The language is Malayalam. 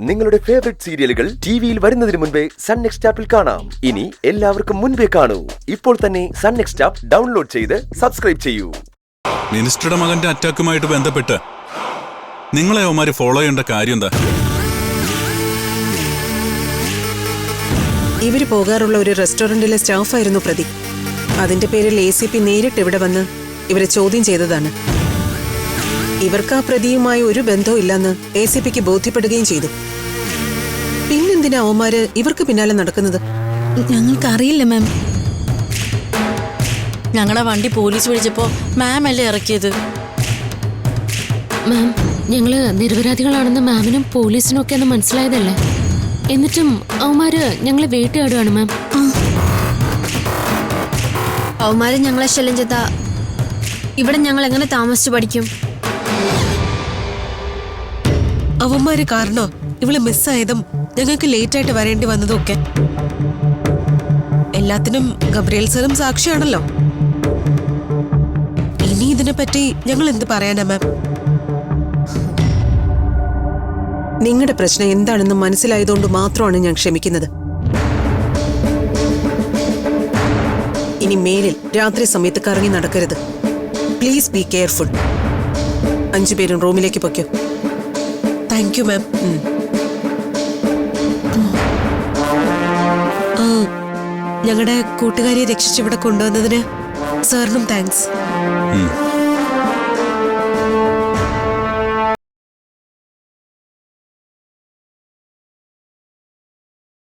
നിങ്ങളുടെ ഫേവറേറ്റ് സീരിയലുകൾ ടിവിയിൽ വരുന്നതിന് മുൻപേ സൺ നെക്സ്റ്റ് ആപ്പിൽ കാണാം. ഇനി എല്ലാവർക്കും മുൻപേ കാണൂ. ഇപ്പോൾ തന്നെ സൺ നെക്സ്റ്റ് ആപ്പ് ഡൗൺലോഡ് ചെയ്ത് സബ്സ്ക്രൈബ് ചെയ്യൂ. മിനിസ്റ്ററുടെ മകന്റെ അറ്റാക്കുമായിട്ട് ബന്ധപ്പെട്ട് നിങ്ങളെ അവന്മാര് ഫോളോ ചെയ്യേണ്ട കാര്യം എന്താ? ഇവര് പോകാറുള്ള ഒരു റെസ്റ്റോറന്റിലെ സ്റ്റാഫായിരുന്നു പ്രതി. അതിന്റെ പേരിൽ ACP നേരിട്ട് ഇവിടെ വന്ന് ഇവരെ ചോദ്യം ചെയ്തതാണ്. ഇവർക്ക് ആ പ്രതിയുമായി ഒരു ബന്ധവും ഇല്ലെന്ന് ACPക്ക് ബോധ്യപ്പെടുകയും ചെയ്തു. പിന്നെന്തിനാ അവന്മാര് ഇവർക്ക് പിന്നാലെ നടക്കുന്നത്? ഞങ്ങൾക്കറിയില്ല മാം. ഞങ്ങളുടെ വണ്ടി പോലീസ് വിളിച്ചപ്പോ മാം അല്ലേ ഇറക്കിയത്. മാം, ഞങ്ങള് നിരപരാധികളാണെന്ന് മാമിനും പോലീസിനും ഒക്കെ ഒന്ന് മനസ്സിലായതല്ലേ? എന്നിട്ടും അവന്മാര് ഞങ്ങളെ വേട്ടയാടുകയാണ് മാം. അവന്മാര് ഞങ്ങളെ ശല്യം ചെയ്താ ഇവിടെ ഞങ്ങൾ എങ്ങനെ താമസിച്ചു പഠിക്കും? അവന്മാര് കാരണോ ഇവള് മിസ്സായതും ഞങ്ങൾക്ക് ലേറ്റായിട്ട് വരേണ്ടി വന്നതും ഒക്കെ. എല്ലാത്തിനും ഗബ്രിയേൽ സാറും സാക്ഷിയാണല്ലോ. ഇനി ഇതിനെപ്പറ്റി ഞങ്ങൾ എന്ത് പറയാനാ മാം? നിങ്ങളുടെ പ്രശ്നം എന്താണെന്ന് മനസ്സിലായതുകൊണ്ട് മാത്രമാണ് ഞാൻ ക്ഷമിക്കുന്നത്. ഇനി മേലിൽ രാത്രി സമയത്ത് കറങ്ങി നടക്കരുത്. Please be careful. 5 പേരും റൂമിലേക്ക് പൊയ്ക്കോ. Thank you ma'am. ഞങ്ങളുടെ കൂട്ടുകാരിയെ രക്ഷിച്ചിവിടെ കൊണ്ടുവന്നതിന് സാറിനും താങ്ക്സ്.